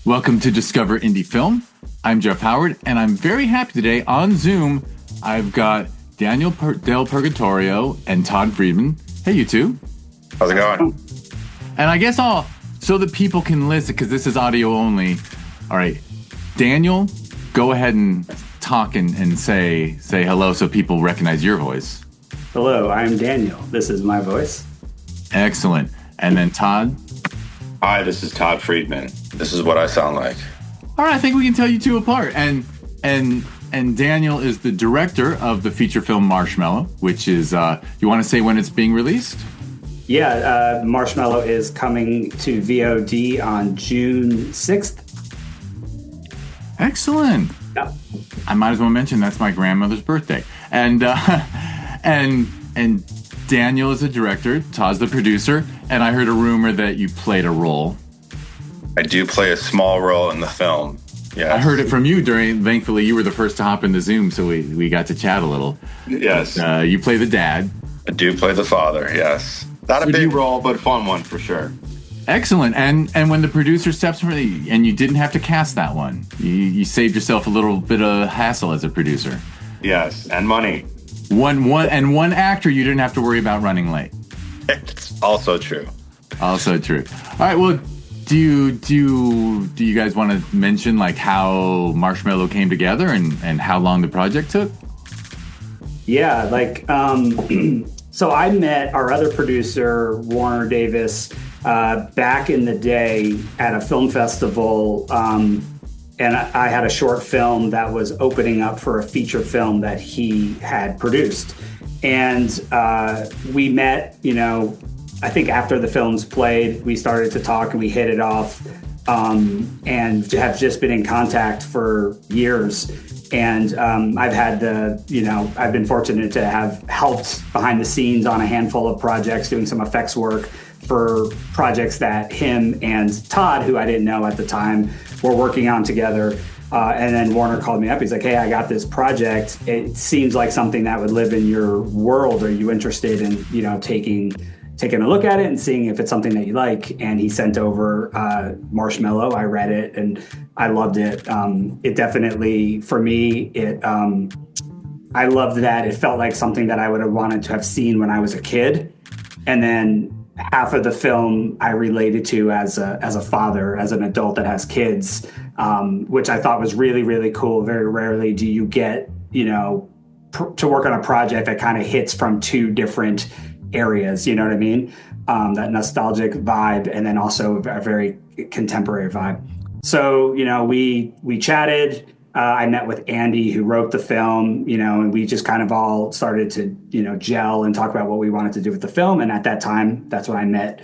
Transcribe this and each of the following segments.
Welcome to Discover Indie Film. I'm Jeff Howard, and I'm very happy today on Zoom. I've got Daniel DelPurgatorio and Todd Friedman. Hey, you two. How's it going? And I guess so that people can listen, because this is audio only. All right, Daniel, go ahead and talk and say hello so people recognize your voice. Hello, I'm Daniel. This is my voice. Excellent. And then Todd. Hi, this is Todd Friedman. This is what I sound like. All right, I think we can tell you two apart. And Daniel is the director of the feature film Marshmallow, which is, you want to say when it's being released? Yeah, Marshmallow is coming to VOD on June 6th. Excellent. Yeah. I might as well mention that's my grandmother's birthday. And Daniel is the director, Todd's the producer, and I heard a rumor that you played a role. I do play a small role in the film. Yeah, I heard it from you thankfully you were the first to hop into Zoom, so we got to chat a little. Yes. But, you play the dad. I do play the father, yes. Not a big role, but fun one for sure. Excellent. And when the producer steps from it, and you didn't have to cast that one, you saved yourself a little bit of hassle as a producer. Yes, and money. One actor you didn't have to worry about running late. It's also true. Also true. All right. Well, do you guys want to mention like how Marshmallow came together and how long the project took? Yeah, so I met our other producer, Warner Davis, back in the day at a film festival. And I had a short film that was opening up for a feature film that he had produced. And we met, I think after the films played, we started to talk and we hit it off, and have just been in contact for years. And I've been fortunate to have helped behind the scenes on a handful of projects, doing some effects work for projects that him and Todd, who I didn't know at the time, were working on together. And then Warner called me up. He's like, hey, I got this project. It seems like something that would live in your world. Are you interested in, taking a look at it and seeing if it's something that you like? And he sent over Marshmallow. I read it and I loved it. It definitely, for me, I loved that. It felt like something that I would have wanted to have seen when I was a kid. And then half of the film I related to as a father, as an adult that has kids, which I thought was really, really cool. Very rarely do you get, to work on a project that kind of hits from two different areas, you know what I mean? That nostalgic vibe and then also a very contemporary vibe. So, we chatted. I met with Andy, who wrote the film, and we just kind of all started to, gel and talk about what we wanted to do with the film. And at that time, that's when I met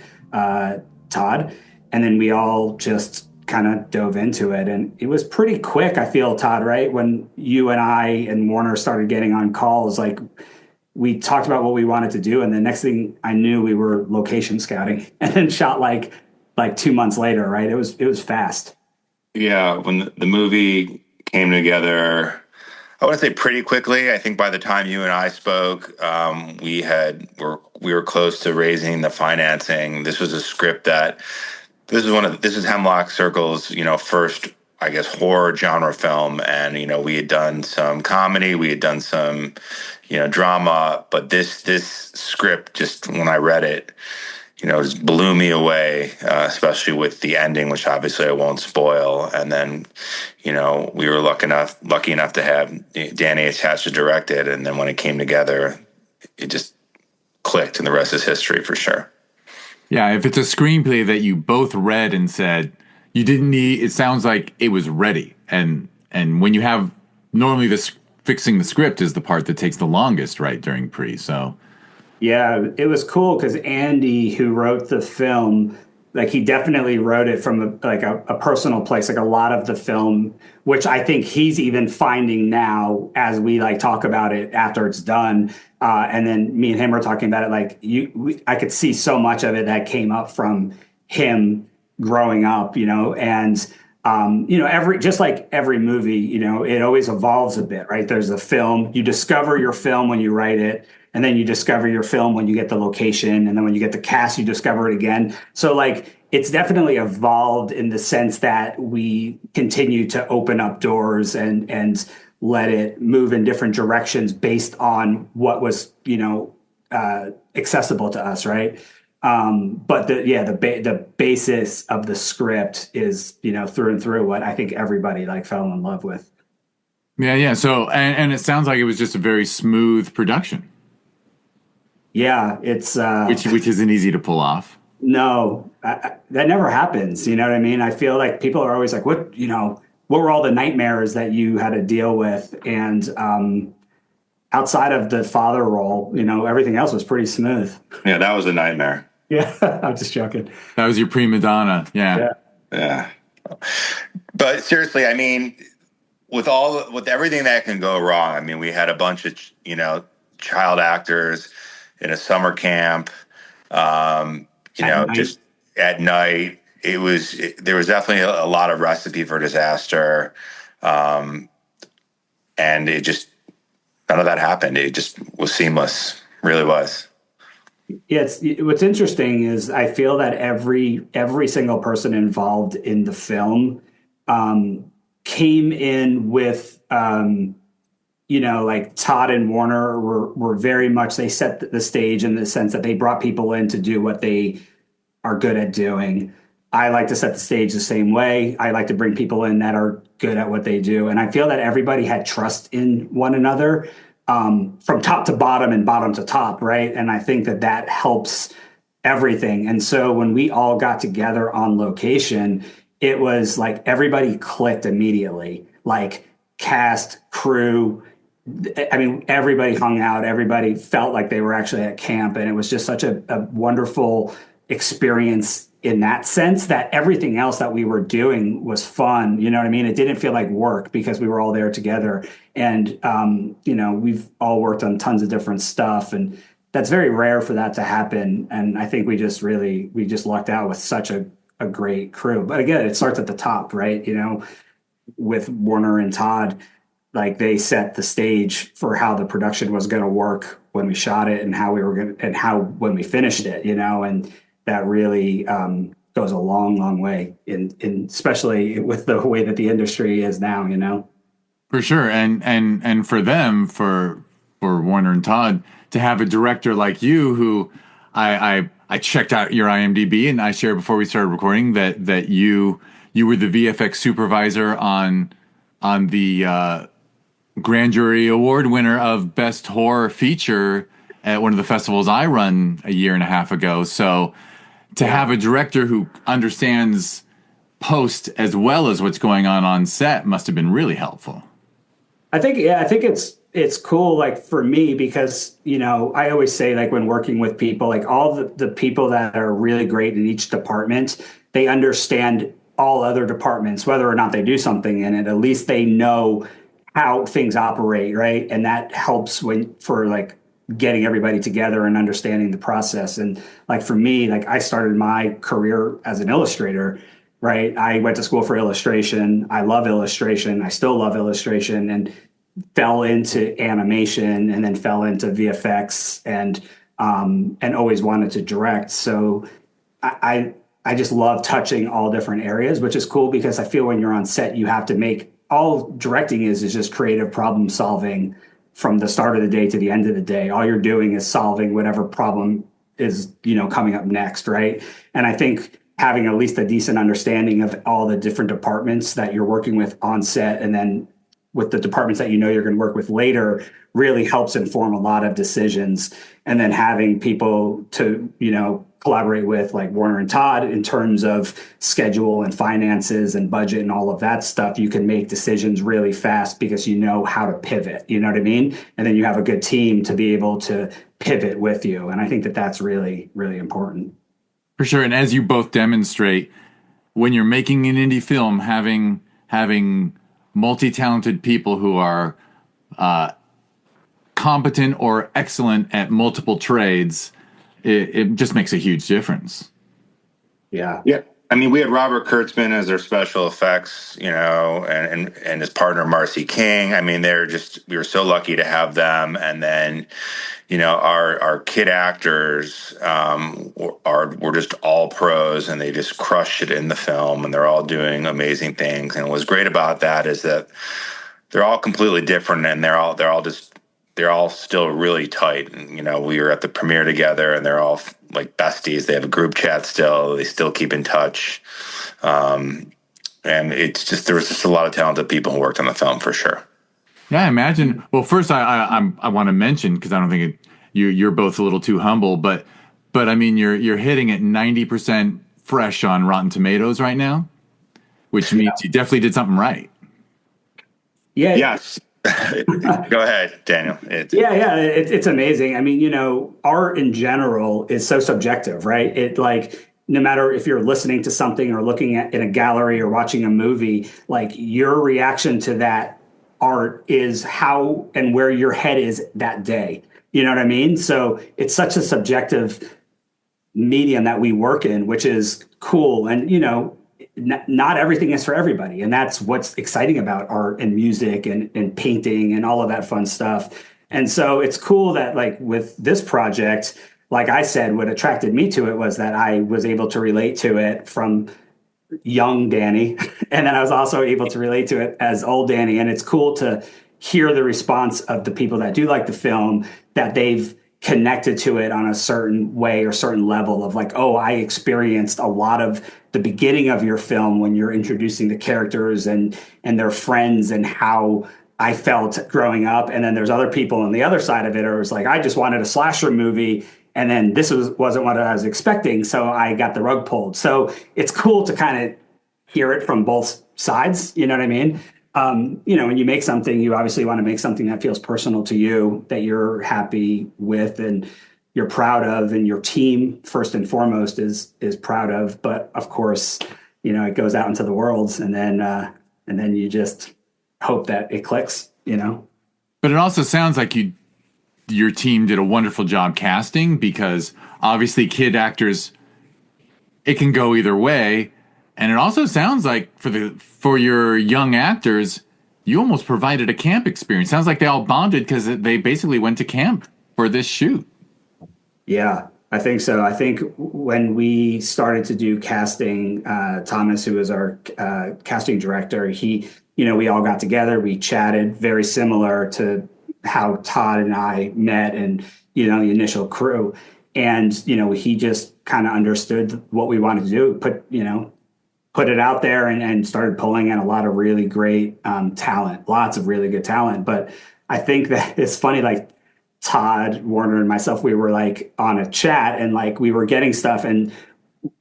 Todd. And then we all just kind of dove into it. And it was pretty quick, I feel, Todd, right? When you and I and Warner started getting on calls, like we talked about what we wanted to do. And the next thing I knew, we were location scouting and then shot like 2 months later, right? It was fast. Yeah, when the movie came together, I want to say pretty quickly. I think by the time you and I spoke, we were close to raising the financing. This was a script this is Hemlock Circle's, first, I guess, horror genre film. And, we had done some comedy, we had done some, drama, but this script, just when I read it, just blew me away, especially with the ending, which obviously I won't spoil. And then, we were lucky enough to have Danny attached to direct it. And then when it came together, it just clicked, and the rest is history for sure. Yeah, if it's a screenplay that you both read and said you didn't need, it sounds like it was ready. And when you have, normally fixing the script is the part that takes the longest, right, during pre, so... Yeah, it was cool because Andy, who wrote the film, like he definitely wrote it from a personal place. Like a lot of the film, which I think he's even finding now as we talk about it after it's done. And then me and him are talking about it. I could see so much of it that came up from him growing up, and every movie, it always evolves a bit, right? There's a film, you discover your film when you write it. and then you discover your film when you get the location, and then when you get the cast, you discover it again. So like it's definitely evolved in the sense that we continue to open up doors and let it move in different directions based on what was, accessible to us, right? But the basis of the script is, through and through what I think everybody like fell in love with. Yeah. So, and it sounds like it was just a very smooth production, Yeah, it's which isn't easy to pull off. no, that never happens. You know what I mean? I feel like people are always like, what were all the nightmares that you had to deal with? And outside of the father role, everything else was pretty smooth. Yeah, that was a nightmare. Yeah, I'm just joking. That was your prima donna. Yeah. Yeah. But seriously, I mean, with everything that can go wrong, I mean, we had a bunch of, child actors in a summer camp, just at night. There was definitely a lot of recipe for disaster. And it just, none of that happened. It just was seamless. Really was. Yeah, what's interesting is I feel that every single person involved in the film came in with like Todd and Warner were very much, they set the stage in the sense that they brought people in to do what they are good at doing. I like to set the stage the same way. I like to bring people in that are good at what they do, and I feel that everybody had trust in one another. From top to bottom and bottom to top, right? And I think that helps everything. And so when we all got together on location, it was like everybody clicked immediately, like cast, crew. I mean, everybody hung out, everybody felt like they were actually at camp. And it was just such a wonderful experience in that sense, that everything else that we were doing was fun. You know what I mean? It didn't feel like work because we were all there together. And, we've all worked on tons of different stuff, and that's very rare for that to happen. And I think we just lucked out with such a great crew. But again, it starts at the top, right? With Warner and Todd, like they set the stage for how the production was going to work when we shot it and how when we finished it, and that really goes a long, long way in especially with the way that the industry is now, For sure. And for them, for Warner and Todd, to have a director like you, who I checked out your IMDb, and I shared before we started recording that you were the VFX supervisor on the Grand Jury Award winner of Best Horror Feature at one of the festivals I run a year and a half ago. So to have a director who understands post as well as what's going on set must have been really helpful. I think it's cool, like for me, because, I always say, like when working with people, like all the people that are really great in each department, they understand all other departments, whether or not they do something in it, at least they know how things operate. Right. And that helps for like getting everybody together and understanding the process. And like for me, like I started my career as an illustrator, right? I went to school for illustration. I love illustration. I still love illustration, and fell into animation and then fell into VFX and always wanted to direct. So I just love touching all different areas, which is cool because I feel when you're on set, you have to make all directing is just creative problem solving from the start of the day to the end of the day. All you're doing is solving whatever problem is, coming up next, right? And I think having at least a decent understanding of all the different departments that you're working with on set, and then with the departments that you're going to work with later, really helps inform a lot of decisions. And then having people to, collaborate with, like Warner and Todd, in terms of schedule and finances and budget and all of that stuff, you can make decisions really fast because you know how to pivot, you know what I mean? And then you have a good team to be able to pivot with you. And I think that that's really, really important. For sure. And as you both demonstrate, when you're making an indie film, having multi-talented people who are competent or excellent at multiple trades, it just makes a huge difference. Yeah. Yeah. I mean, we had Robert Kurtzman as our special effects, and his partner Marcy King. I mean, we were so lucky to have them. And then, our kid actors were just all pros, and they just crushed it in the film, and they're all doing amazing things. And what's great about that is that they're all completely different, and they're all still really tight. And, we were at the premiere together, and they're all like besties. They have a group chat still. They still keep in touch. And there was just a lot of talented people who worked on the film for sure. Yeah, I imagine. Well, first, I want to mention, because I don't think you're both a little too humble, but I mean, you're hitting at 90% fresh on Rotten Tomatoes right now, which means you definitely did something right. Yeah. Yes. Go ahead, Daniel. It's amazing. I mean, art in general is so subjective, right? It like, no matter if you're listening to something or looking at in a gallery or watching a movie, like your reaction to that art is how and where your head is that day. You know what I mean? So it's such a subjective medium that we work in, which is cool. And, not everything is for everybody. And that's what's exciting about art and music and painting and all of that fun stuff. And so it's cool that, like, with this project, like I said, what attracted me to it was that I was able to relate to it from young Danny. And then I was also able to relate to it as old Danny. And it's cool to hear the response of the people that do like the film, that they've connected to it on a certain way or certain level of like, oh, I experienced a lot of the beginning of your film when you're introducing the characters and their friends and how I felt growing up. And then there's other people on the other side of it, or it's like, I just wanted a slasher movie, and then this wasn't what I was expecting, so I got the rug pulled. So it's cool to kind of hear it from both sides. You know what I mean? When you make something, you obviously want to make something that feels personal to you, that you're happy with and you're proud of, and your team first and foremost is proud of. But of course, it goes out into the world, and then you just hope that it clicks. But it also sounds like your team did a wonderful job casting, because obviously kid actors, it can go either way. And it also sounds like for your young actors, you almost provided a camp experience. Sounds like they all bonded because they basically went to camp for this shoot. Yeah, I think so. I think when we started to do casting, Thomas, who was our casting director, we all got together, we chatted, very similar to how Todd and I met and, the initial crew. And, he just kind of understood what we wanted to do, put it out there and started pulling in a lot of really great talent, lots of really good talent. But I think that it's funny, like Todd, Warner, and myself, we were like on a chat, and like we were getting stuff, and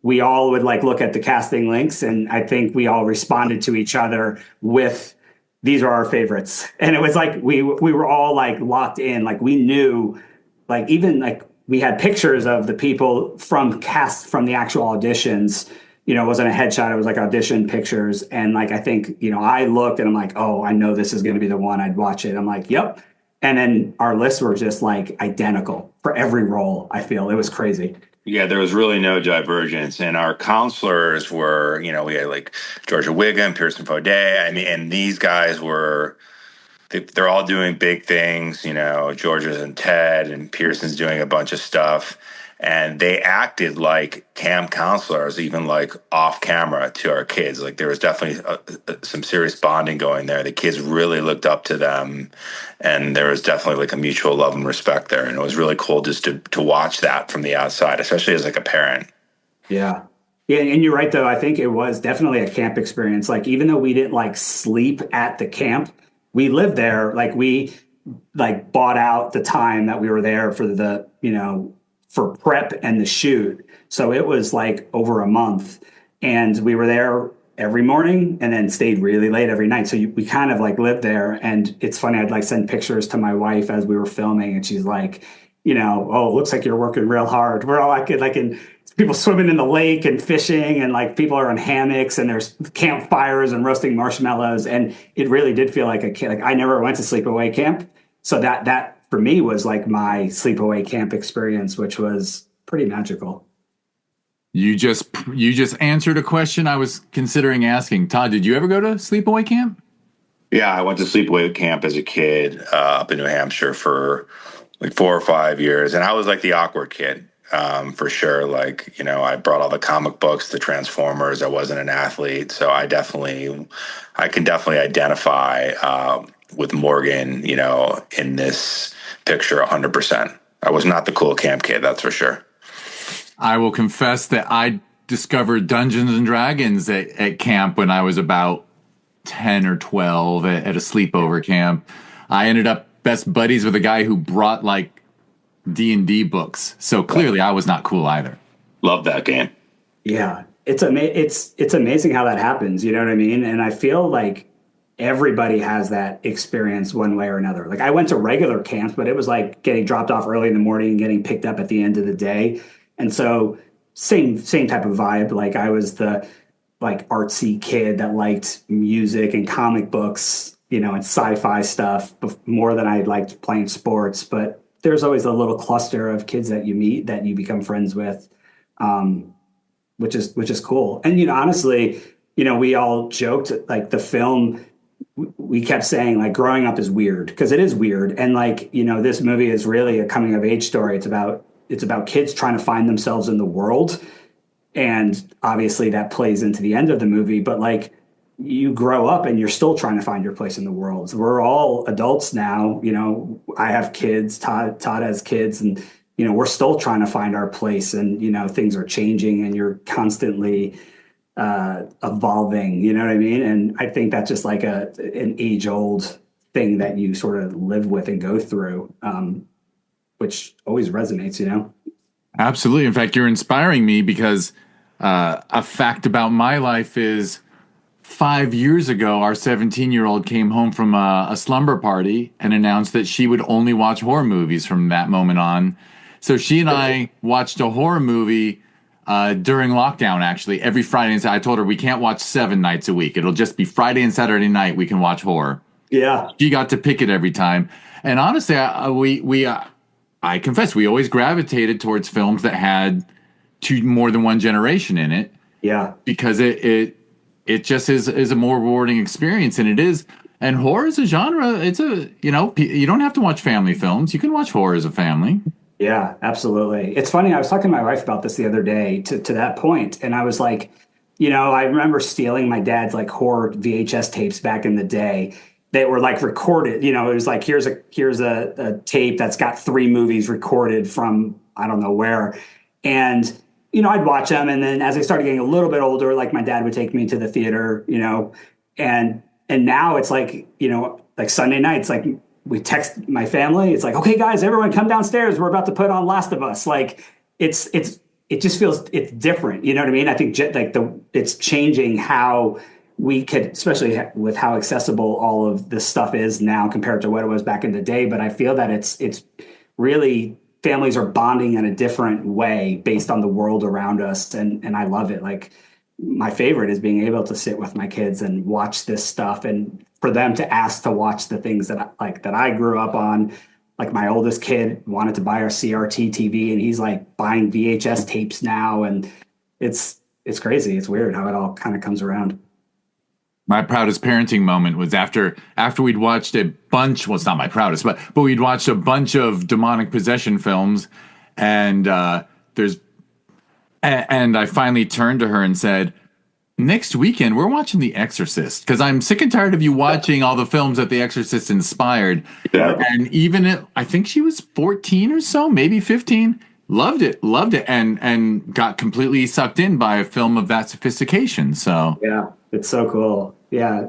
we all would like look at the casting links, and I think we all responded to each other with, these are our favorites. And it was like we were all like locked in, like we knew, like even like we had pictures of the people from the actual auditions. It wasn't a headshot, it was like audition pictures. And like, I think, I looked and I'm like, oh, I know this is going to be the one. I'd watch it. I'm like, yep. And then our lists were just like identical for every role. I feel it was crazy. Yeah, there was really no divergence. And our counselors were, we had like Georgia Wiggum, Pearson Faudet. I mean, and these guys they're all doing big things. Georgia's and Ted, and Pearson's doing a bunch of stuff. And they acted like camp counselors, even like off camera, to our kids. Like there was definitely some serious bonding going there. The kids really looked up to them, and there was definitely like a mutual love and respect there. And it was really cool just to watch that from the outside, especially as like a parent. Yeah. Yeah. And you're right, though. I think it was definitely a camp experience. Like, even though we didn't like sleep at the camp, we lived there. Like we like bought out the time that we were there for for prep and the shoot. So it was like over a month, and we were there every morning and then stayed really late every night. So we kind of like lived there. And it's funny, I'd like send pictures to my wife as we were filming, and she's like, oh, it looks like you're working real hard. We're all like in people swimming in the lake and fishing, and like people are on hammocks, and there's campfires and roasting marshmallows. And it really did feel like I never went to sleepaway camp. So that for me was like my sleepaway camp experience, which was pretty magical. You just answered a question I was considering asking. Todd, did you ever go to sleepaway camp? Yeah, I went to sleepaway camp as a kid up in New Hampshire for like 4 or 5 years, and I was like the awkward kid, for sure. Like, I brought all the comic books, the Transformers. I wasn't an athlete, so I can definitely identify with Morgan, in this picture 100%. I was not the cool camp kid, that's for sure. I will confess that I discovered Dungeons and Dragons at camp when I was about 10 or 12 at a sleepover camp. I ended up best buddies with a guy who brought like D&D books. So clearly I was not cool either. Love that game. Yeah. It's amazing how that happens. You know what I mean? And I feel like everybody has that experience one way or another. Like I went to regular camps, but it was like getting dropped off early in the morning and getting picked up at the end of the day. And so same type of vibe. Like I was the like artsy kid that liked music and comic books, and sci-fi stuff more than I liked playing sports. But there's always a little cluster of kids that you meet that you become friends with, which is cool. And honestly, we all joked like the film. We kept saying like growing up is weird because it is weird, and like this movie is really a coming of age story. It's about kids trying to find themselves in the world. And obviously that plays into the end of the movie, but like you grow up and you're still trying to find your place in the world. So we're all adults now. I have kids, Todd has kids, and, we're still trying to find our place, and, things are changing and you're constantly evolving, you know what I mean? And I think that's just like an age old thing that you sort of live with and go through, which always resonates, Absolutely. In fact, you're inspiring me because a fact about my life is 5 years ago, our 17-year-old came home from a slumber party and announced that she would only watch horror movies from that moment on. So she and I watched a horror movie during lockdown, actually, every Friday. And I told her we can't watch 7 nights a week. It'll just be Friday and Saturday night we can watch horror. Yeah. She got to pick it every time. And honestly, I confess, we always gravitated towards films that had more than one generation in it. Yeah. Because it just is a more rewarding experience. And it is. And horror is a genre. It's you don't have to watch family films. You can watch horror as a family. Yeah, absolutely. It's funny. I was talking to my wife about this the other day to that point, and I was like, I remember stealing my dad's like horror VHS tapes back in the day. They were like recorded. It was like here's a tape that's got 3 movies recorded from I don't know where, and I'd watch them, and then as I started getting a little bit older, like my dad would take me to the theater, and now it's like like Sunday nights, like we text my family. It's like, okay, guys, everyone come downstairs. We're about to put on Last of Us. Like it just feels it's different. You know what I mean? I think like it's changing how we could, especially with how accessible all of this stuff is now compared to what it was back in the day. But I feel that it's really families are bonding in a different way based on the world around us. And I love it. Like my favorite is being able to sit with my kids and watch this stuff, and for them to ask to watch the things that I grew up on. Like my oldest kid wanted to buy our CRT TV, and he's like buying VHS tapes now. And it's crazy. It's weird how it all kind of comes around. My proudest parenting moment was after we'd watched a bunch. Well, it's not my proudest, but we'd watched a bunch of demonic possession films, and I finally turned to her and said, "Next weekend we're watching The Exorcist, because I'm sick and tired of you watching all the films that The Exorcist inspired." Yeah. And I think she was 14 or so, maybe 15. Loved it, and got completely sucked in by a film of that sophistication. So yeah, it's so cool. Yeah,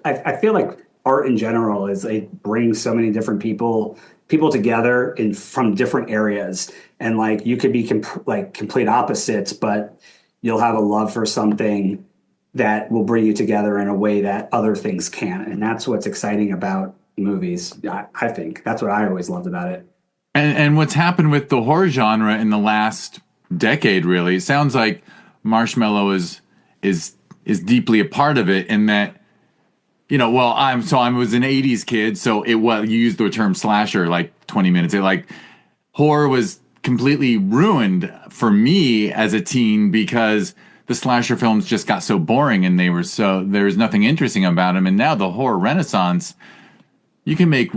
I feel like art in general it brings so many different people together from different areas, and like you could be complete opposites, but you'll have a love for something that will bring you together in a way that other things can't, and that's what's exciting about movies. I think that's what I always loved about it. And what's happened with the horror genre in the last decade, really, it sounds like Marshmallow is deeply a part of it, in that, I was an 80s kid, so you used the term slasher like 20 minutes. Horror was completely ruined for me as a teen because the slasher films just got so boring and there was nothing interesting about them. And now the horror renaissance, you can make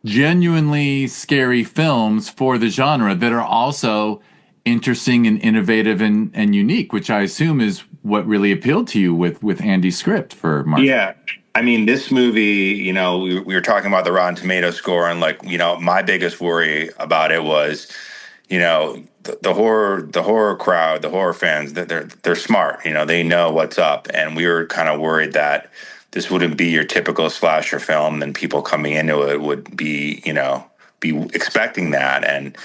genuinely scary films for the genre that are also interesting and innovative and unique, which I assume is what really appealed to you with Andy's script for Marshmallow. Yeah. I mean, this movie, we were talking about the Rotten Tomato score, and my biggest worry about it was, the horror crowd, the horror fans, they're smart, they know what's up. And we were kind of worried that this wouldn't be your typical slasher film, and people coming into it would be expecting that. And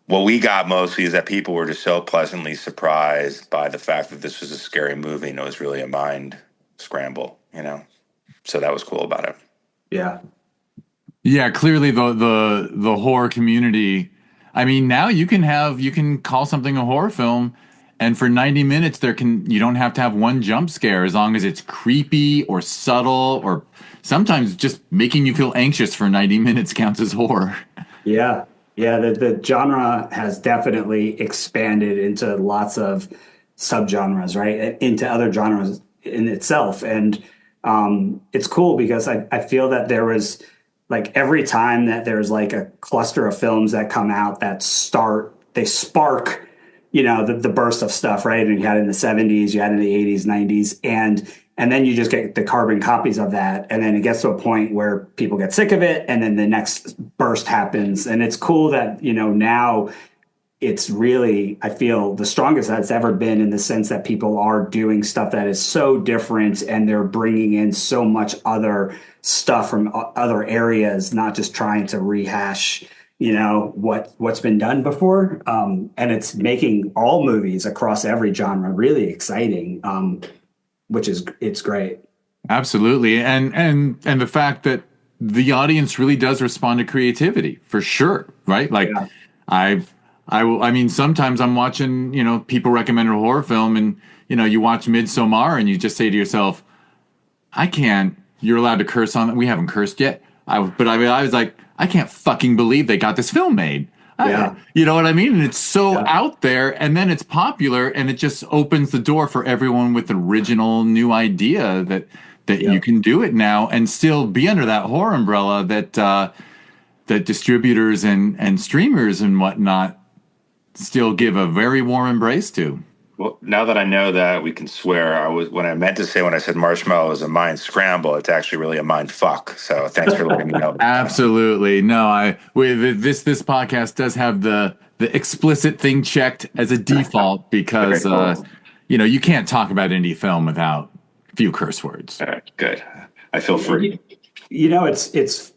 what we got mostly is that people were just so pleasantly surprised by the fact that this was a scary movie, and it was really a mind scramble, So that was cool about it. Yeah. Yeah, clearly the horror community. I mean, now you can call something a horror film, and for 90 minutes you don't have to have one jump scare, as long as it's creepy or subtle or sometimes just making you feel anxious for 90 minutes counts as horror. Yeah. Yeah, the genre has definitely expanded into lots of subgenres, right? Into other genres in itself. And it's cool because I feel that there was, like, every time that there's like a cluster of films that come out that they spark, the burst of stuff, right? And you had it in the 70s, you had it in the 80s, 90s, and then you just get the carbon copies of that. And then it gets to a point where people get sick of it, and then the next burst happens. And it's cool that, now it's really, I feel, the strongest that it's ever been, in the sense that people are doing stuff that is so different, and they're bringing in so much other stuff from other areas, not just trying to rehash, what's been done before. And it's making all movies across every genre really exciting, it's great. Absolutely. And the fact that the audience really does respond to creativity, for sure, right? Like, yeah. I mean, sometimes I'm watching, people recommend a horror film, and, you watch Midsommar and you just say to yourself, you're allowed to curse on it. We haven't cursed yet. I was like, I can't fucking believe they got this film made. Yeah. You know what I mean? And it's so out there, and then it's popular, and it just opens the door for everyone with original new idea that you can do it now and still be under that horror umbrella that distributors and streamers and whatnot still give a very warm embrace to. Well, now that I know that we can swear, when I meant to say when I said Marshmallow is a mind scramble, it's actually really a mind fuck. So thanks for letting me know. Absolutely. No, this podcast does have the explicit thing checked as a default because cool. You can't talk about indie film without a few curse words. All right, good. I feel free. It's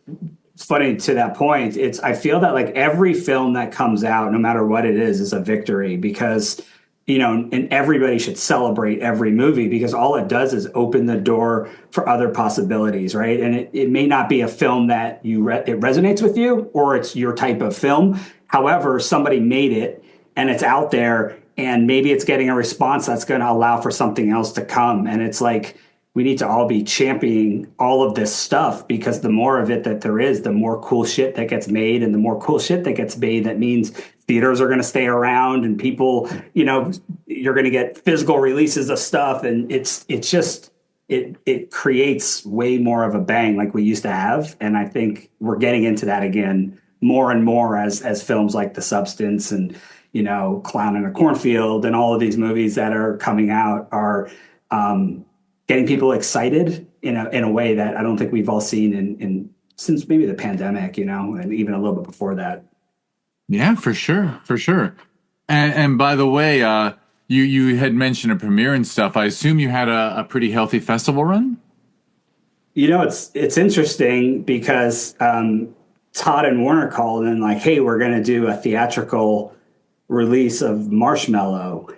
funny to that point. I feel that, like, every film that comes out, no matter what it is a victory, because and everybody should celebrate every movie, because all it does is open the door for other possibilities, right? And it may not be a film that it resonates with you, or it's your type of film. However, somebody made it and it's out there, and maybe it's getting a response that's going to allow for something else to come. And it's like, we need to all be championing all of this stuff, because the more of it that there is, the more cool shit that gets made, and the more cool shit that gets made, that means theaters are going to stay around, and people, you're going to get physical releases of stuff. And it creates way more of a bang like we used to have. And I think we're getting into that again more and more as films like The Substance and, Clown in a Cornfield and all of these movies that are coming out are, getting people excited in a way that I don't think we've all seen in since maybe the pandemic, and even a little bit before that. Yeah, for sure. And by the way, you had mentioned a premiere and stuff. I assume you had a pretty healthy festival run? It's interesting because Todd and Warner called and like, hey, we're going to do a theatrical release of Marshmallow.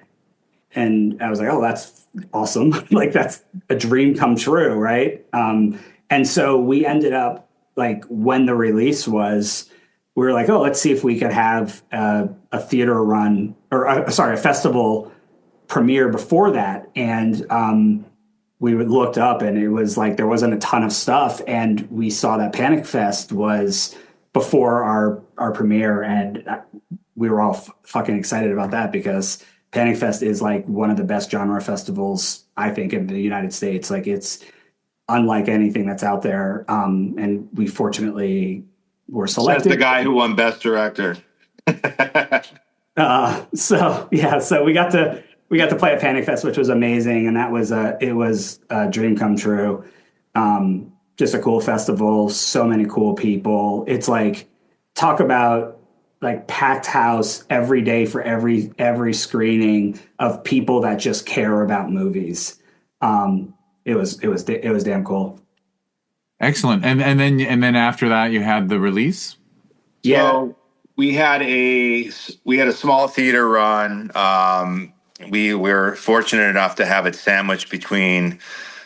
And I was like, oh, that's awesome. Like, that's a dream come true, right? And so we ended up, like, when the release was, we were like, oh, let's see if we could have a theater run, or a festival premiere before that. And we looked up, and it was like there wasn't a ton of stuff. And we saw that Panic Fest was before our premiere, and we were all fucking excited about that because Panic Fest is like one of the best genre festivals, I think, in the United States. Like it's unlike anything that's out there. And we fortunately were Says selected. the guy who won Best Director. So yeah, so we got to play at Panic Fest, which was amazing, and that was it was a dream come true. Just a cool festival, so many cool people. It's like talk about like packed house every day for every screening of people that just care about movies. It was damn cool. Excellent. And then after that you had the release? Yeah. So we had a small theater run. We were fortunate enough to have it sandwiched between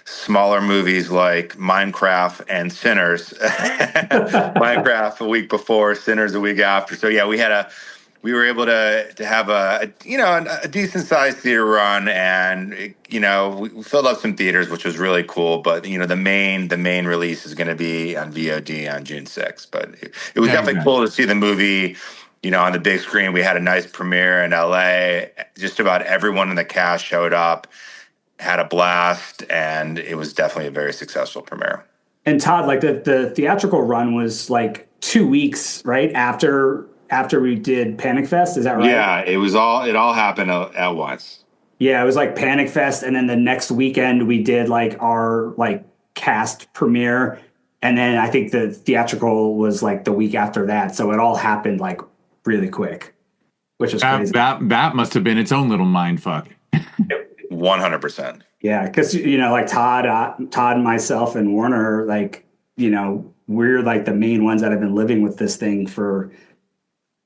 smaller movies like Minecraft and Sinners. Minecraft a week before, Sinners a week after. So yeah, we were able to have a decent sized theater run, and we filled up some theaters, which was really cool. But the main release is going to be on VOD on June 6th. But it was definitely cool to see the movie, on the big screen. We had a nice premiere in LA. Just about everyone in the cast showed up, had a blast, and it was definitely a very successful premiere. And Todd, like the theatrical run was like 2 weeks, right? After we did Panic Fest, is that right? Yeah, it all happened at once. Yeah, it was like Panic Fest, and then the next weekend we did like our like cast premiere, and then I think the theatrical was like the week after that. So it all happened like really quick, which was crazy. That must have been its own little mind fuck. 100%. Yeah, because like Todd and myself and Warner, like we're like the main ones that have been living with this thing for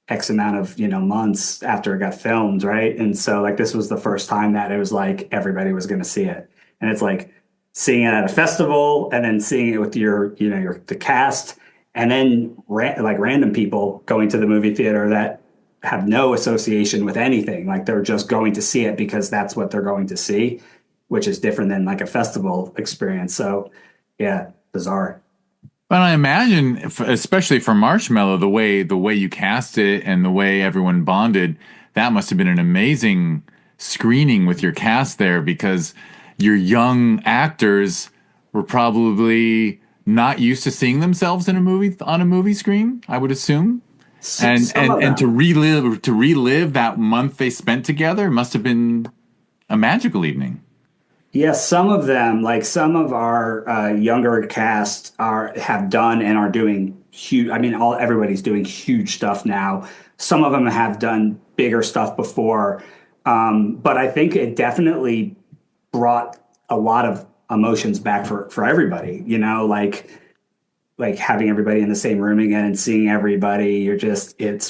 X amount of months after it got filmed, right? And so like this was the first time that it was like everybody was going to see it, and it's like seeing it at a festival and then seeing it with the cast, and then like random people going to the movie theater that have no association with anything. Like they're just going to see it because that's what they're going to see, which is different than like a festival experience. So yeah, bizarre. But I imagine, especially for Marshmallow, the way you cast it and the way everyone bonded, that must have been an amazing screening with your cast there, because your young actors were probably not used to seeing themselves in on a movie screen, I would assume. And to relive that month they spent together must have been a magical evening. Yes, some of them, like some of our younger cast, have done and are doing huge. I mean, everybody's doing huge stuff now. Some of them have done bigger stuff before, but I think it definitely brought a lot of emotions back for everybody. Like having everybody in the same room again and seeing everybody. You just miss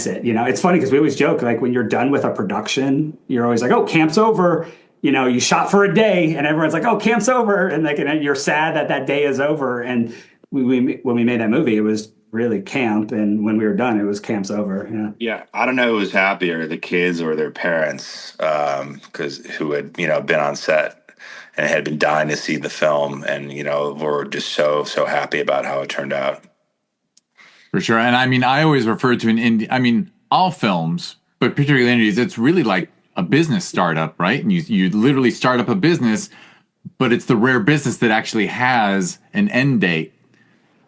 it. It's funny because we always joke, like when you're done with a production, you're always like, oh, camp's over. You shot for a day and everyone's like, oh, camp's over. And like, and you're sad that day is over. And when we made that movie, it was really camp. And when we were done, it was camp's over. Yeah. Yeah. I don't know who was happier, the kids or their parents, because who had, been on set and had been dying to see the film, and, were just so happy about how it turned out. For sure. And I mean, I always refer to all films, but particularly indies, it's really like a business startup, right? And you literally start up a business, but it's the rare business that actually has an end date.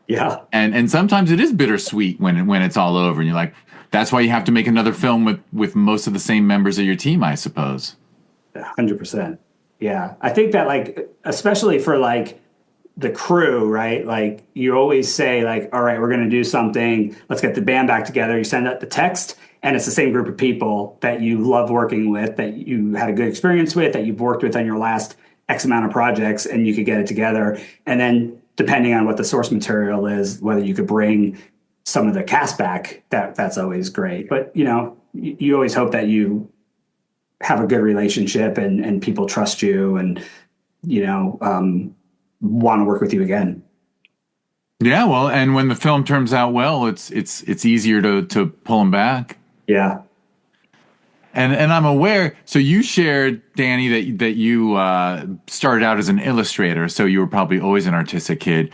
Yeah. And sometimes it is bittersweet when it's all over, and you're like, that's why you have to make another film with most of the same members of your team, I suppose. 100%. Yeah. I think that like, especially for like the crew, right? Like you always say like, all right, we're going to do something. Let's get the band back together. You send out the text and it's the same group of people that you love working with, that you had a good experience with, that you've worked with on your last X amount of projects, and you could get it together. And then depending on what the source material is, whether you could bring some of the cast back, that's always great. But, you always hope that you have a good relationship and people trust you and, want to work with you again. Yeah, well, and when the film turns out well, it's easier to pull them back. Yeah. And I'm aware. So you shared, Danny, that you started out as an illustrator, so you were probably always an artistic kid.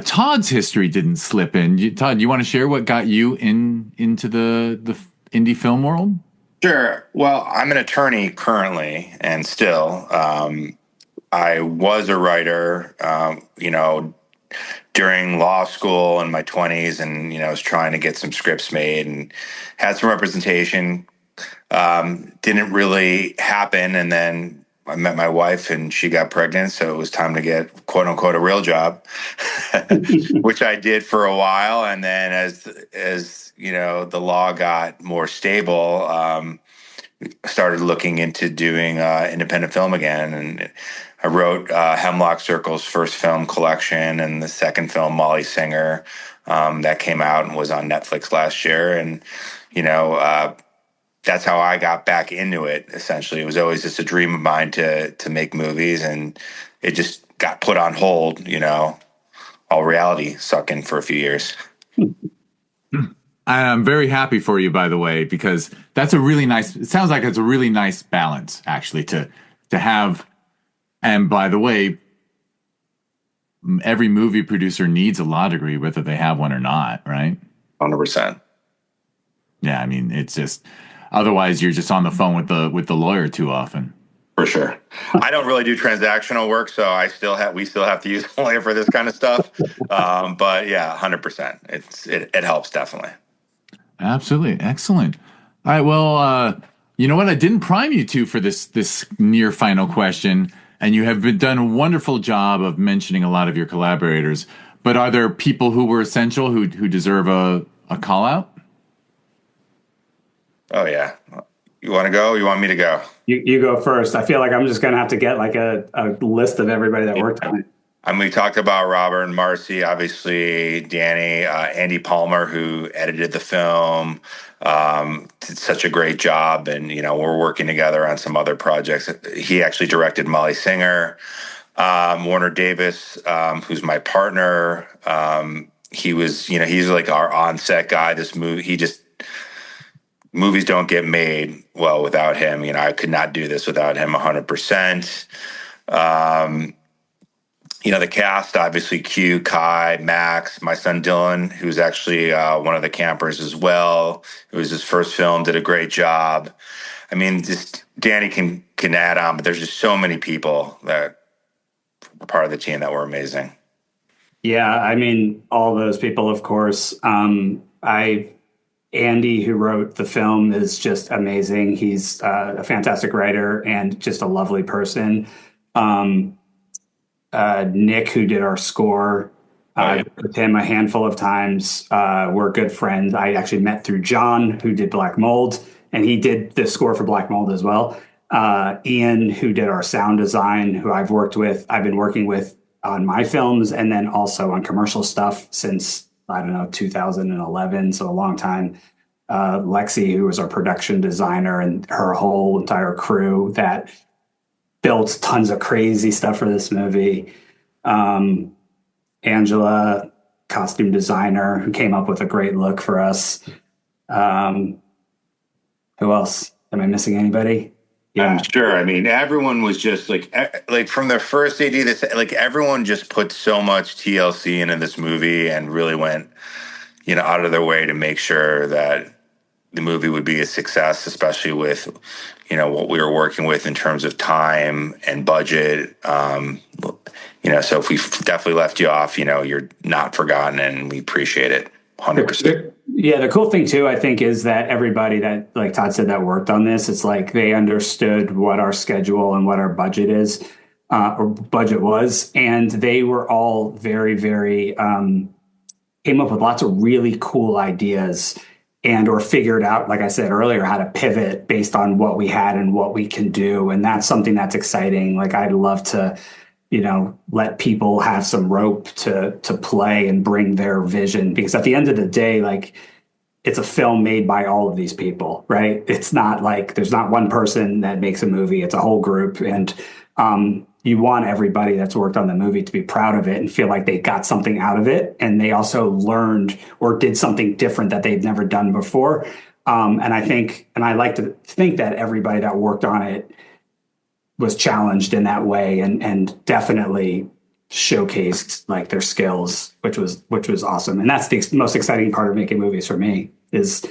Todd's history didn't slip in. Todd, you want to share what got you into the indie film world? Sure. Well, I'm an attorney currently, and still, I was a writer, during law school in my 20s, and was trying to get some scripts made and had some representation. Didn't really happen, and then I met my wife, and she got pregnant, so it was time to get "quote unquote" a real job, which I did for a while. And then, as the law got more stable, started looking into doing independent film again, and I wrote Hemlock Circle's first film Collection, and the second film Molly Singer, that came out and was on Netflix last year. And that's how I got back into it. Essentially, it was always just a dream of mine to make movies, and it just got put on hold. All reality sucking for a few years. I'm very happy for you, by the way, because that's a really nice. It sounds like it's a really nice balance, actually, to have. And by the way, every movie producer needs a law degree, whether they have one or not, right? 100%. Yeah, I mean, it's just otherwise you're just on the phone with the lawyer too often. For sure. I don't really do transactional work, so we still have to use a lawyer for this kind of stuff. But yeah, 100%. It helps definitely. Absolutely. Excellent. All right. Well, you know what? I didn't prime you two for this near final question, and you have done a wonderful job of mentioning a lot of your collaborators. But are there people who were essential who deserve a call out? Oh yeah. You want to go? Or you want me to go? You go first. I feel like I'm just going to have to get like a list of everybody that worked on it. We talked about Robert and Marcy, obviously Danny, Andy Palmer, who edited the film, did such a great job. And, we're working together on some other projects. He actually directed Molly Singer. Warner Davis, who's my partner. He was, he's like our on-set guy. This movie, movies don't get made well without him. I could not do this without him 100%. The cast, obviously Q, Kai, Max, my son Dylan, who's actually one of the campers as well. It was his first film, did a great job. I mean, just Danny can add on, but there's just so many people that were part of the team that were amazing. Yeah, I mean, all those people, of course. Andy, who wrote the film, is just amazing. He's a fantastic writer and just a lovely person. Nick, who did our score, with him a handful of times. We're good friends. I actually met through John, who did Black Mold, and he did the score for Black Mold as well. Ian, who did our sound design, who I've been working with on my films, and then also on commercial stuff since, 2011, so a long time. Lexi, who was our production designer, and her whole entire crew that built tons of crazy stuff for this movie. Angela, costume designer, who came up with a great look for us. Who else? Am I missing anybody? Yeah. I'm sure. I mean, everyone was just like from their first AD, everyone just put so much TLC into this movie and really went, out of their way to make sure that the movie would be a success, especially with, what we were working with in terms of time and budget. So if we definitely left you off, you're not forgotten, and we appreciate it 100%. Yeah, the cool thing too, I think, is that everybody that, like Todd said, that worked on this, it's like they understood what our schedule and what our budget is, or budget was, and they were all very, very came up with lots of really cool ideas and or figured out, like I said earlier, how to pivot based on what we had and what we can do, and that's something that's exciting. Like I'd love to, let people have some rope to play and bring their vision, because at the end of the day, like, it's a film made by all of these people, right? It's not like there's not one person that makes a movie. It's a whole group. And you want everybody that's worked on the movie to be proud of it and feel like they got something out of it. And they also learned or did something different that they've never done before. And I like to think that everybody that worked on it was challenged in that way and definitely showcased like their skills, which was awesome. And that's the most exciting part of making movies for me, is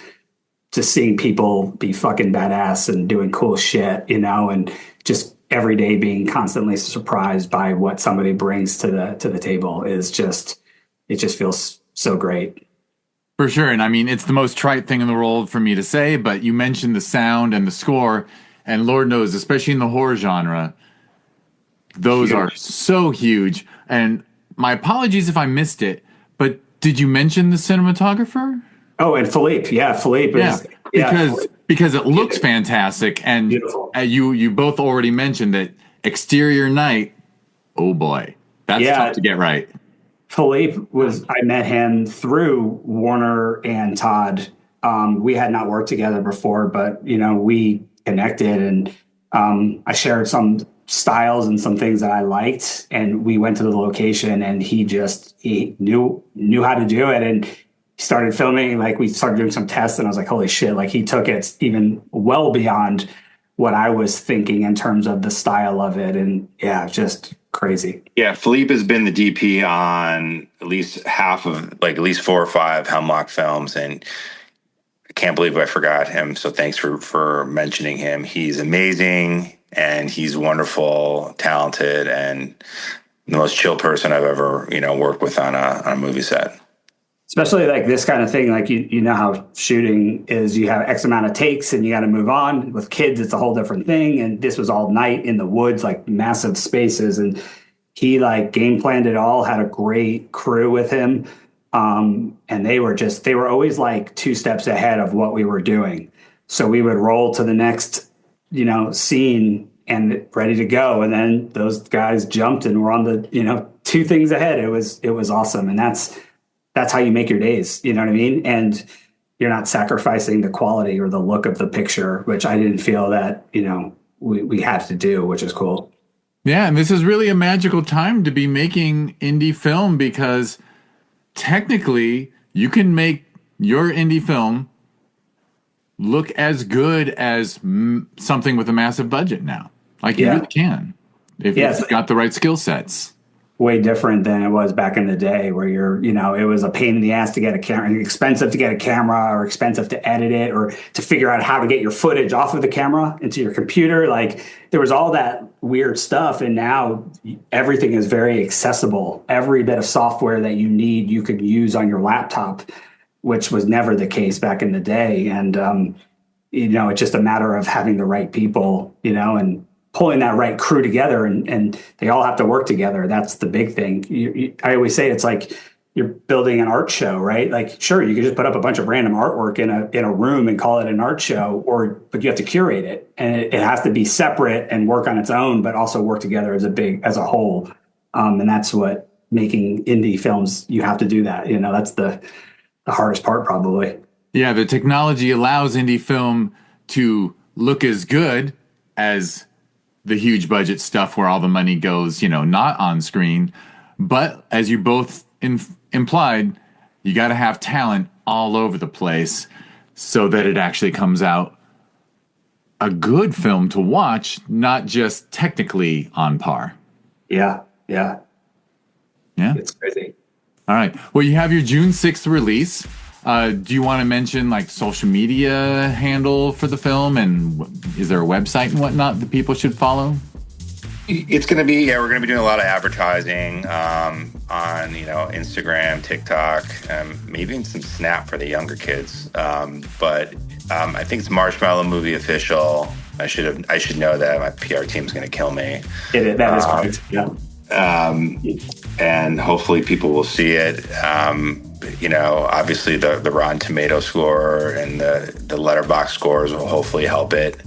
just seeing people be fucking badass and doing cool shit, and just every day being constantly surprised by what somebody brings to the table it just feels so great. For sure. And I mean, it's the most trite thing in the world for me to say, but you mentioned the sound and the score, and Lord knows, especially in the horror genre, those are so huge. And my apologies if I missed it, but did you mention the cinematographer? Oh, and Philippe. Yeah, Philippe. Because it looks fantastic. And you both already mentioned that exterior night, oh boy, that's tough to get right. Philippe I met him through Warner and Todd. We had not worked together before, but, we connected, and I shared some styles and some things that I liked, and we went to the location, and he knew how to do it. And started filming, like we started doing some tests, and I was like, holy shit, like he took it even well beyond what I was thinking in terms of the style of it. And yeah, just crazy. Yeah, Philippe has been the DP on at least half of, like, at least 4 or 5 Hemlock films, and I can't believe I forgot him. So thanks for mentioning him. He's amazing, and he's wonderful, talented, and the most chill person I've ever, worked with on a movie set. Especially like this kind of thing, like you know how shooting is, you have X amount of takes and you got to move on. With kids, it's a whole different thing. And this was all night in the woods, like massive spaces. And he like game planned it all, had a great crew with him. And they were always like 2 steps ahead of what we were doing. So we would roll to the next, scene and ready to go. And then those guys jumped and were on the, 2 things ahead. It was awesome. And that's how you make your days, you know what I mean? And you're not sacrificing the quality or the look of the picture, which I didn't feel that, we had to do, which is cool. Yeah, and this is really a magical time to be making indie film, because technically you can make your indie film look as good as something with a massive budget now. Like you really can, if you've got the right skill sets. Way different than it was back in the day, where it was a pain in the ass to get a camera, expensive to get a camera, or expensive to edit it, or to figure out how to get your footage off of the camera into your computer. Like there was all that weird stuff. And now everything is very accessible. Every bit of software that you need, you could use on your laptop, which was never the case back in the day. And, it's just a matter of having the right people, and pulling that right crew together, and they all have to work together. That's the big thing. I always say it's like you're building an art show, right? Like, sure, you could just put up a bunch of random artwork in a room and call it an art show, but you have to curate it, and it has to be separate and work on its own, but also work together as a whole. And that's what making indie films, you have to do that. That's the hardest part, probably. Yeah, the technology allows indie film to look as good as the huge budget stuff where all the money goes, not on screen. But as you both implied, you got to have talent all over the place so that it actually comes out a good film to watch, not just technically on par. Yeah. It's crazy. All right. Well, you have your June 6th release. Do you want to mention like social media handle for the film, and is there a website and whatnot that people should follow? It's going to be, we're going to be doing a lot of advertising on, Instagram, TikTok, maybe even some Snap for the younger kids. But I think it's Marshmallow Movie Official. I should know that. My PR team's going to kill me. That is correct. Yeah. And hopefully people will see it. Obviously the Rotten Tomato score and the Letterboxd scores will hopefully help it.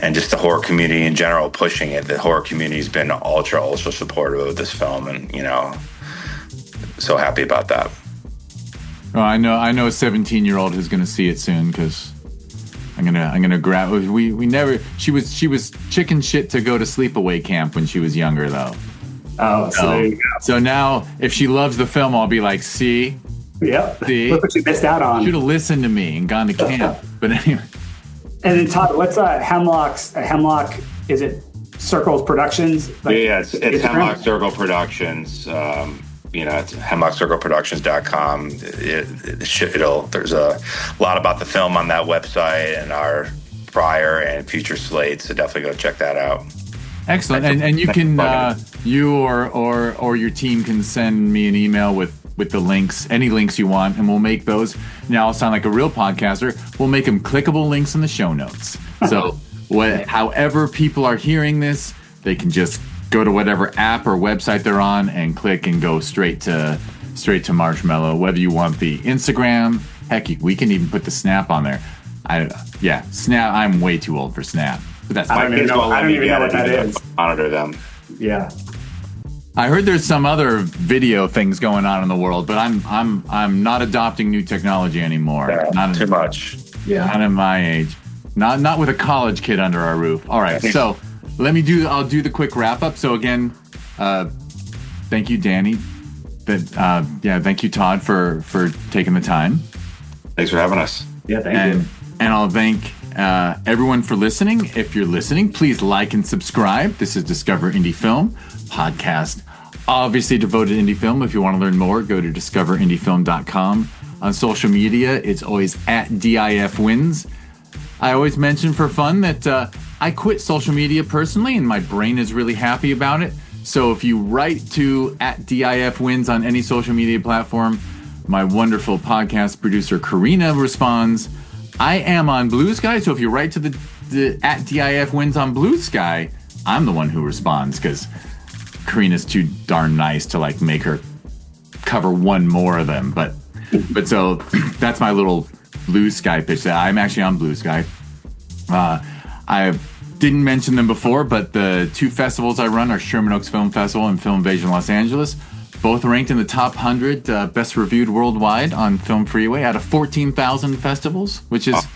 And just the horror community in general pushing it. The horror community has been ultra supportive of this film, and, so happy about that. Well, I know a 17-year-old who's going to see it soon, because I'm gonna grab. She was chicken shit to go to sleepaway camp when she was younger, though. Oh, so there you go. So now, if she loves the film, I'll be like, see? Yep. See? Look what you missed out on. Should have listened to me and gone to camp. But anyway. And then, Todd, what's Hemlock? Is it Circles Productions. Yeah, it's Hemlock Circle Productions. It's hemlockcircleproductions.com. There's a lot about the film on that website and our prior and future slates, so definitely go check that out. Excellent. And you can you or your team can send me an email with the links, any links you want, and we'll make those. Now I'll sound like a real podcaster. We'll make them clickable links in the show notes. So however people are hearing this, they can just go to whatever app or website they're on and click and go straight to Marshmallow. Whether you want the Instagram, heck, we can even put the Snap on there. Snap. I'm way too old for Snap, but that's I don't even know what that is. Monitor them. Yeah. I heard there's some other video things going on in the world, but I'm not adopting new technology anymore. Yeah, not too much. Yeah. Not at my age. Not with a college kid under our roof. All right, so I'll do the quick wrap up. So again, thank you, Danny. Thank you, Todd, for taking the time. Thanks for having us. Yeah, thank you. And I'll thank everyone for listening. If you're listening, please like and subscribe. This is Discover Indie Film podcast, obviously devoted to indie film. If you want to learn more, go to discoverindiefilm.com. On social media, it's always at DIFwins. I always mention for fun that I quit social media personally, and my brain is really happy about it. So if you write to at DIFwins on any social media platform, my wonderful podcast producer Karina responds. I am on Blue Sky, so if you write to the at DIFwins on Blue Sky, I'm the one who responds, because Karina's too darn nice to make her cover one more of them. But so that's my little Blue Sky pitch. I'm actually on Blue Sky. I didn't mention them before, but the two festivals I run are Sherman Oaks Film Festival and Film Invasion Los Angeles. Both ranked in the top 100 best reviewed worldwide on Film Freeway out of 14,000 festivals, which is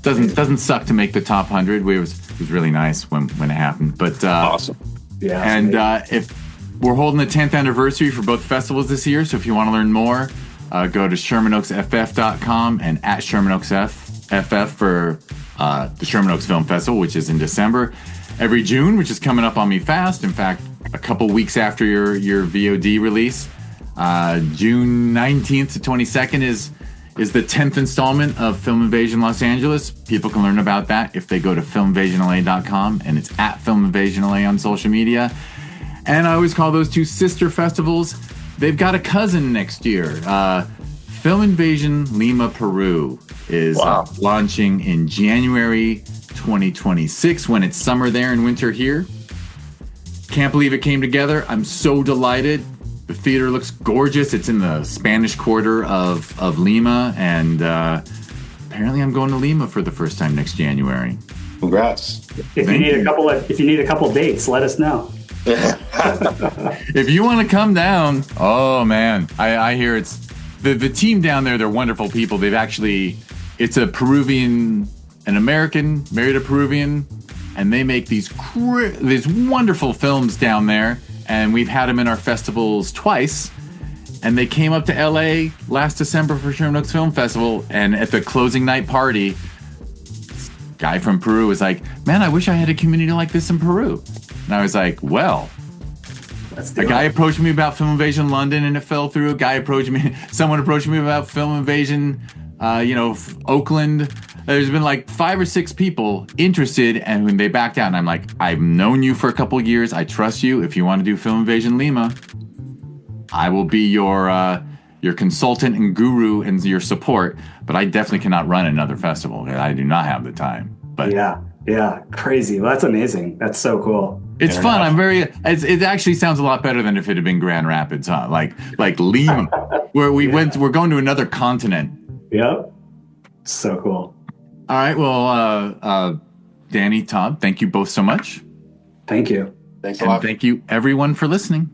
doesn't suck to make the top 100. It was really nice when it happened. But awesome. Yeah. And if we're holding the 10th anniversary for both festivals this year, so if you want to learn more, go to ShermanOaksFF.com and at ShermanOaksFF for the Sherman Oaks Film Festival, which is in December. Every June, which is coming up on me fast. In fact, a couple weeks after your VOD release, June 19th to 22nd is the 10th installment of Film Invasion Los Angeles. People can learn about that if they go to filminvasionla.com, and it's at filminvasionla on social media. And I always call those two sister festivals. They've got a cousin next year. Film Invasion Lima, Peru is launching in January 2026 when it's summer there and winter here. Can't believe it came together. I'm so delighted. The theater looks gorgeous. It's in the Spanish Quarter of Lima, and apparently I'm going to Lima for the first time next January. Congrats! If you need a couple dates, let us know. If you want to come down, oh man, I hear it's the team down there. They're wonderful people. It's a Peruvian, an American married a Peruvian, and they make these wonderful films down there. And we've had them in our festivals twice. And they came up to LA last December for Sherman Oaks Film Festival. And at the closing night party, this guy from Peru was like, man, I wish I had a community like this in Peru. And I was like, well, a guy approached me about Film Invasion London and it fell through. Someone approached me about Film Invasion, Oakland. There's been like 5 or 6 people interested, and when they backed out, and I'm like, I've known you for a couple of years. I trust you. If you want to do Film Invasion Lima, I will be your consultant and guru and your support. But I definitely cannot run another festival. I do not have the time. But yeah, crazy. Well, that's amazing. That's so cool. It's fun. It actually sounds a lot better than if it had been Grand Rapids, huh? Like Lima, where we're going to another continent. Yep. So cool. All right. Well, Danny, Todd, thank you both so much. Thank you. Thanks a lot. Thank you, everyone, for listening.